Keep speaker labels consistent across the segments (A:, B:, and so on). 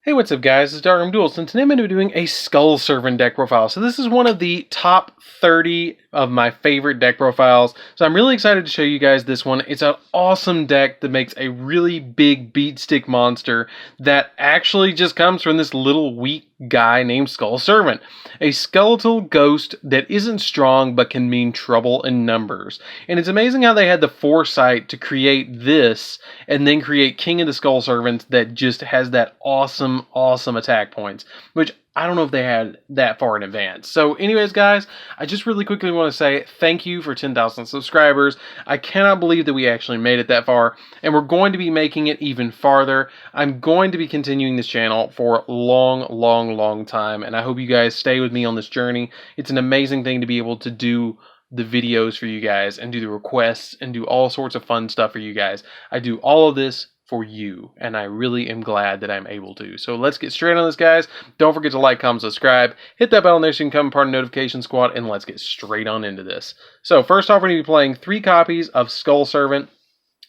A: Hey, what's up guys, it's DarkArmedDuelist, and today I'm going to be doing a Skull Servant deck profile. So this is one of the top 30 of my favorite deck profiles, so I'm really excited to show you guys this one. It's an awesome deck that makes a really big beat stick monster that actually just comes from this little weak guy named Skull Servant. A skeletal ghost that isn't strong but can mean trouble in numbers. And it's amazing how they had the foresight to create this and then create King of the Skull Servants that just has that awesome attack points, which I don't know if they had that far in advance. So anyways, guys, I just really quickly want to say thank you for 10,000 subscribers. I cannot believe that we actually made it that far, and we're going to be making it even farther. I'm going to be continuing this channel for a long time, and I hope you guys stay with me on this journey. It's an amazing thing to be able to do the videos for you guys and do the requests and do all sorts of fun stuff for you guys. I do all of this for you, and I really am glad that I'm able to. So let's get straight on this, guys. Don't forget to like, comment, subscribe, hit that bell there so you can become part of the notification squad, and let's get straight on into this. So first off, we're going to be playing 3 copies of Skull Servant.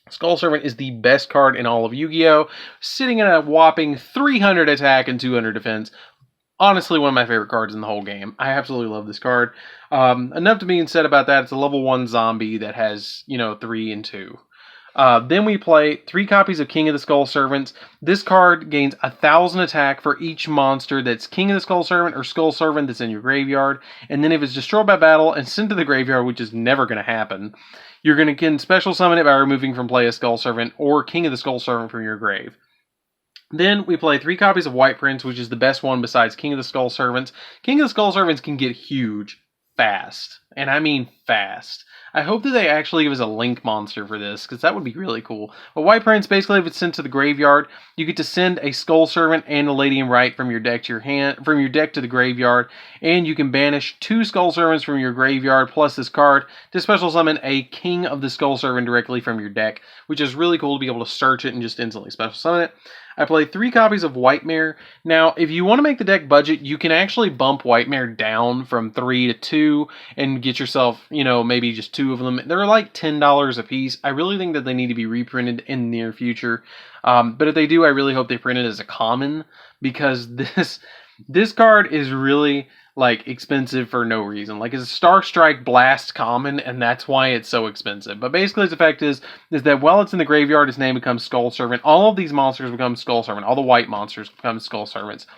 A: Skull Servant is the best card in all of Yu-Gi-Oh! Sitting at a whopping 300 attack and 200 defense. Honestly, one of my favorite cards in the whole game. I absolutely love this card. Enough to be said about that. It's a level 1 zombie that has, 3 and 2. Then we play 3 copies of King of the Skull Servants. This card gains 1,000 attack for each monster that's King of the Skull Servant or Skull Servant that's in your graveyard. And then if it's destroyed by battle and sent to the graveyard, which is never going to happen, you're going to special summon it by removing from play a Skull Servant or King of the Skull Servant from your grave. Then we play 3 copies of White Prince, which is the best one besides King of the Skull Servants. King of the Skull Servants can get huge fast, and I mean fast. I hope that they actually give us a link monster for this, because that would be really cool. But White Prince, basically, if it's sent to the graveyard, you get to send a Skull Servant and a Lady in White from your deck to your hand, from your deck to the graveyard, and you can banish 2 Skull Servants from your graveyard plus this card to special summon a King of the Skull Servant directly from your deck, which is really cool to be able to search it and just instantly special summon it. I play 3 copies of White Mare. Now, if you want to make the deck budget, you can actually bump White Mare down from 3 to 2 and get yourself, maybe just 2 of them. They're like $10 a piece. I really think that they need to be reprinted in the near future. But if they do, I really hope they print it as a common, because this card is really expensive for no reason. It's a Star Strike Blast common, and that's why it's so expensive. But basically its effect is that while it's in the graveyard, its name becomes Skull Servant. All of these monsters become Skull Servant. All the white monsters become Skull Servants.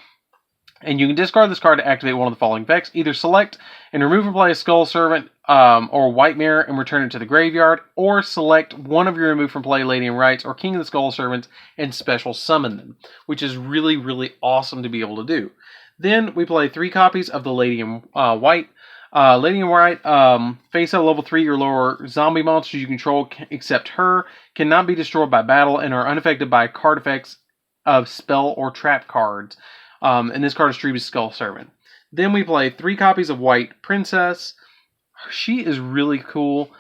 A: And you can discard this card to activate one of the following effects. Either select and remove from play a Skull Servant or White Mare and return it to the graveyard, or select one of your remove from play Lady in Whites or King of the Skull Servants and special summon them, which is really awesome to be able to do. Then we play 3 copies of the Lady in White. Lady in White, face up level 3 or lower zombie monsters you control, except her, cannot be destroyed by battle and are unaffected by card effects of spell or trap cards. And this card is treated as Skull Servant. Then we play 3 copies of White Princess. She is really cool.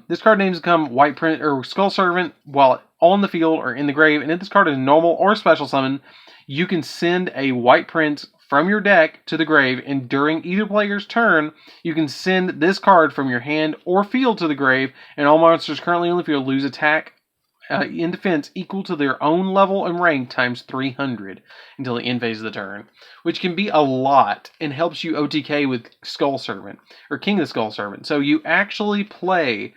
A: This card names become White Prince or Skull Servant while on the field or in the grave. And if this card is normal or special summon, you can send a White Prince from your deck to the grave, and during either player's turn, you can send this card from your hand or field to the grave, and all monsters currently on the field lose attack in defense equal to their own level and rank times 300 until the end phase of the turn, which can be a lot and helps you OTK with Skull Servant or King of the Skull Servant. So you actually play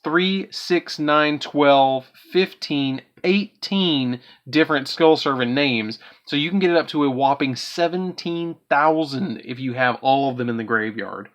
A: 3, 6, 9, 12, 15, 18 different Skull Servant names, so you can get it up to a whopping 17,000 if you have all of them in the graveyard.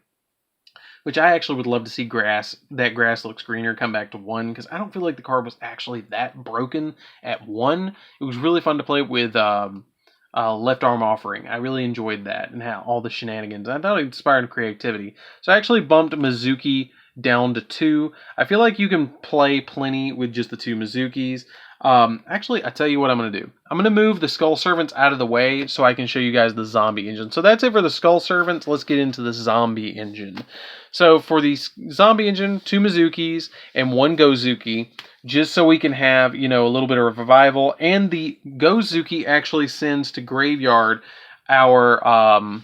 A: Which I actually would love to see that grass looks greener come back to 1, because I don't feel like the card was actually that broken at 1. It was really fun to play with Left Arm Offering. I really enjoyed that and how all the shenanigans. I thought it inspired creativity. So I actually bumped Mizuki down to 2. I feel like you can play plenty with just the 2 Mizukis. Actually, I tell you what I'm going to do. I'm going to move the Skull Servants out of the way so I can show you guys the zombie engine. So that's it for the Skull Servants. Let's get into the zombie engine. So for the zombie engine, 2 Mizukis and 1 Gozuki, just so we can have, a little bit of revival. And the Gozuki actually sends to graveyard our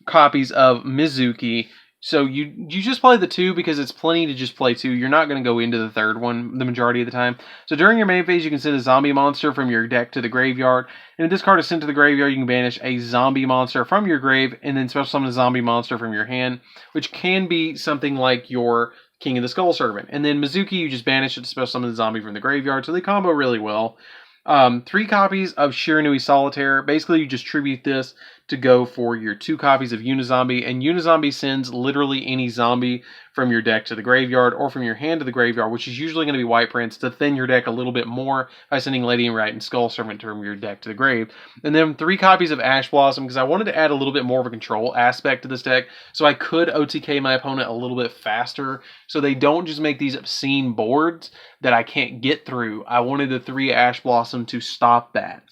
A: copies of Mizuki So you just play the 2 because it's plenty to just play 2. You're not going to go into the third one the majority of the time. So during your main phase, you can send a zombie monster from your deck to the graveyard. And if this card is sent to the graveyard, you can banish a zombie monster from your grave and then special summon a zombie monster from your hand, which can be something like your King of the Skull Servant. And then Mizuki, you just banish it to special summon the zombie from the graveyard. So they combo really well. 3 copies of Shiranui Solitaire. Basically, you just tribute this to go for your 2 copies of Unizombie, and Unizombie sends literally any zombie from your deck to the graveyard or from your hand to the graveyard, which is usually going to be White Prince, to thin your deck a little bit more by sending Lady in White and Skull Servant from your deck to the grave. And then 3 copies of Ash Blossom, because I wanted to add a little bit more of a control aspect to this deck, so I could OTK my opponent a little bit faster, so they don't just make these obscene boards that I can't get through. I wanted the 3 Ash Blossom to stop that.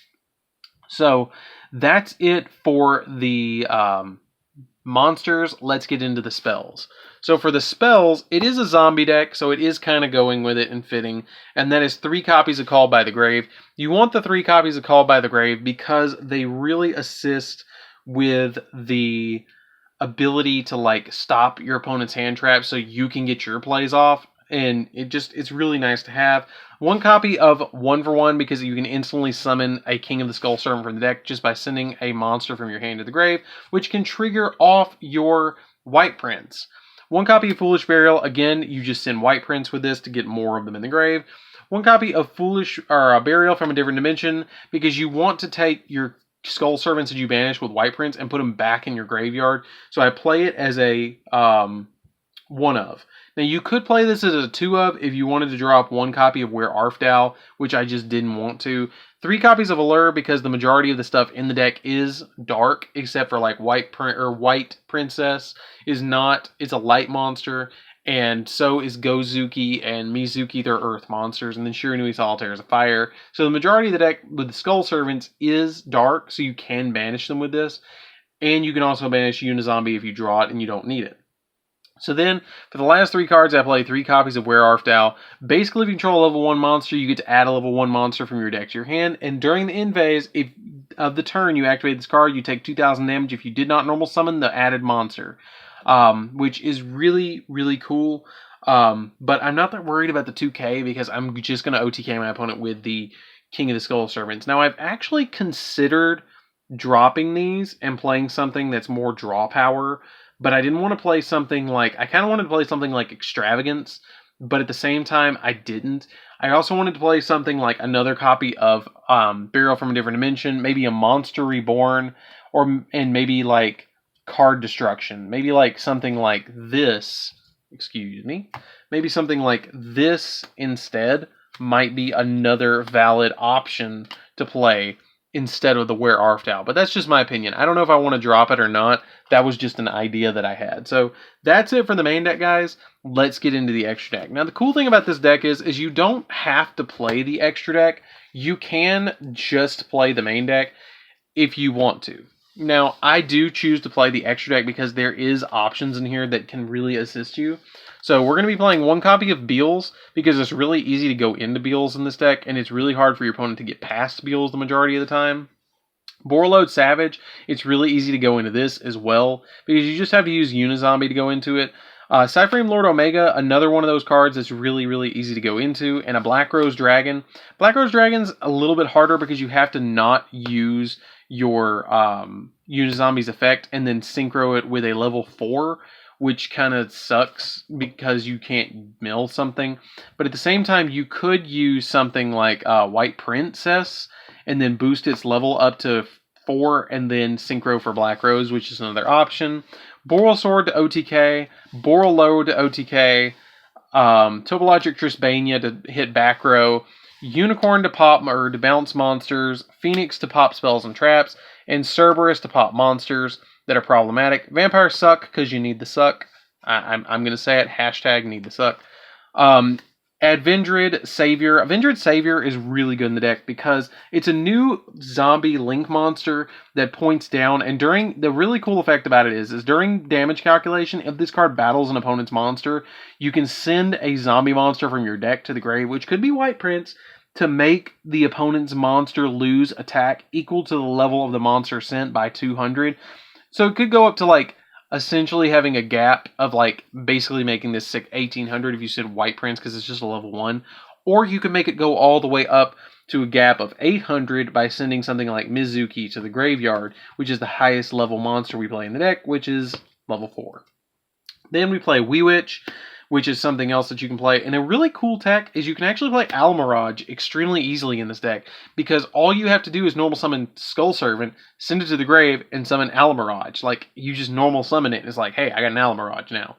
A: So that's it for the monsters. Let's get into the spells. So for the spells, it is a zombie deck, so it is kind of going with it and fitting. And that is 3 copies of Called by the Grave. You want the 3 copies of Called by the Grave because they really assist with the ability to like stop your opponent's hand trap so you can get your plays off. And it's really nice to have. 1 copy of 1-for-1 because you can instantly summon a King of the Skull Servant from the deck just by sending a monster from your hand to the grave, which can trigger off your White Prince. 1 copy of Foolish Burial. Again, you just send White Prince with this to get more of them in the grave. 1 copy of Foolish or Burial from a Different Dimension because you want to take your Skull Servants that you banish with White Prince and put them back in your graveyard. So I play it as a 1 of. Now, you could play this as a 2 of if you wanted to drop 1 copy of Where Art Thou, which I just didn't want to. 3 copies of Allure because the majority of the stuff in the deck is dark, except for like White Princess is not. It's a light monster, and so is Gozuki and Mizuki. They're earth monsters, and then Shiranui Solitaire is a fire. So the majority of the deck with the Skull Servants is dark, so you can banish them with this, and you can also banish Unizombie if you draw it and you don't need it. So then, for the last 3 cards, I play 3 copies of Where Art Thou. Basically, if you control a level 1 monster, you get to add a level 1 monster from your deck to your hand. And during the end phase of the turn you activate this card, you take 2,000 damage if you did not normal summon the added monster. Which is really, really cool. But I'm not that worried about the 2K because I'm just going to OTK my opponent with the King of the Skull Servants. Now, I've actually considered dropping these and playing something that's more draw power. But I didn't want to play something like... I kind of wanted to play something like Extravagance, but at the same time, I didn't. I also wanted to play something like another copy of Burial from a Different Dimension, maybe a Monster Reborn, and maybe like Card Destruction. Maybe like something like this. Excuse me. Maybe something like this instead might be another valid option to play instead of the Where Art Thou. But that's just my opinion. I don't know if I want to drop it or not. That was just an idea that I had. So that's it for the main deck, guys. Let's get into the extra deck. Now, the cool thing about this deck is you don't have to play the extra deck. You can just play the main deck if you want to. Now, I do choose to play the extra deck because there is options in here that can really assist you. So we're going to be playing 1 copy of Beals because it's really easy to go into Beals in this deck, and it's really hard for your opponent to get past Beals the majority of the time. Borreload Savage, it's really easy to go into this as well because you just have to use Unizombie to go into it. Cyframe Lord Omega, another one of those cards that's really, really easy to go into, and a Black Rose Dragon. Black Rose Dragon's a little bit harder because you have to not use your Unizombie's effect and then synchro it with a level 4, which kind of sucks because you can't mill something. But at the same time, you could use something like White Princess and then boost its level up to 4 and then synchro for Black Rose, which is another option. Boral Sword to OTK, Borreload to OTK, Topologic Trisbania to hit back row, Unicorn to pop or to bounce monsters, Phoenix to pop spells and traps, and Cerberus to pop monsters that are problematic. Vampire Suck because you need the suck. I'm going to say it, hashtag need the suck. Advendrid Savior. Advendrid Savior is really good in the deck because it's a new zombie link monster that points down, and the really cool effect about it is during damage calculation, if this card battles an opponent's monster, you can send a zombie monster from your deck to the grave, which could be White Prince, to make the opponent's monster lose attack equal to the level of the monster sent by 200. So it could go up to like essentially having a gap of like basically making this 1800 if you said White Prince because it's just a level 1. Or you can make it go all the way up to a gap of 800 by sending something like Mizuki to the graveyard, which is the highest level monster we play in the deck, which is level 4. Then we play Wee Witch, which is something else that you can play. And a really cool tech is you can actually play Almirage extremely easily in this deck, because all you have to do is normal summon Skull Servant, send it to the grave, and summon Almirage. Like, you just normal summon it, and it's like, hey, I got an Almirage now.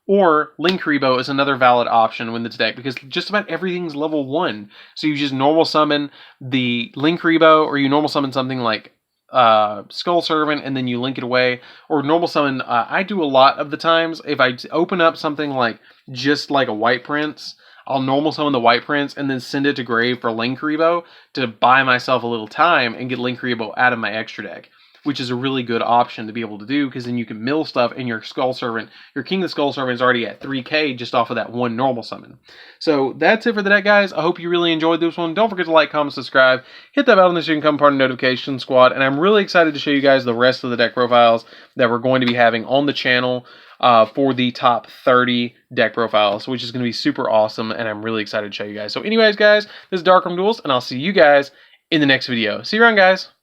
A: Or Linkuriboh is another valid option with this deck, because just about everything's level 1. So you just normal summon the Linkuriboh, or you normal summon something like Skull Servant, and then you link it away. Or normal summon, I do a lot of the times, if I open up something like just like a White Prince, I'll normal summon the White Prince and then send it to grave for Linkuriboh to buy myself a little time and get Linkuriboh out of my extra deck, which is a really good option to be able to do, because then you can mill stuff, and your Skull Servant, your King of the Skull Servant is already at 3k just off of that one normal summon. So that's it for the deck, guys. I hope you really enjoyed this one. Don't forget to like, comment, subscribe, hit that bell on so you can become part of the notification squad, and I'm really excited to show you guys the rest of the deck profiles that we're going to be having on the channel for the top 30 deck profiles, which is going to be super awesome, and I'm really excited to show you guys. So anyways, guys, this is DarkArmedDuelist, and I'll see you guys in the next video. See you around, guys.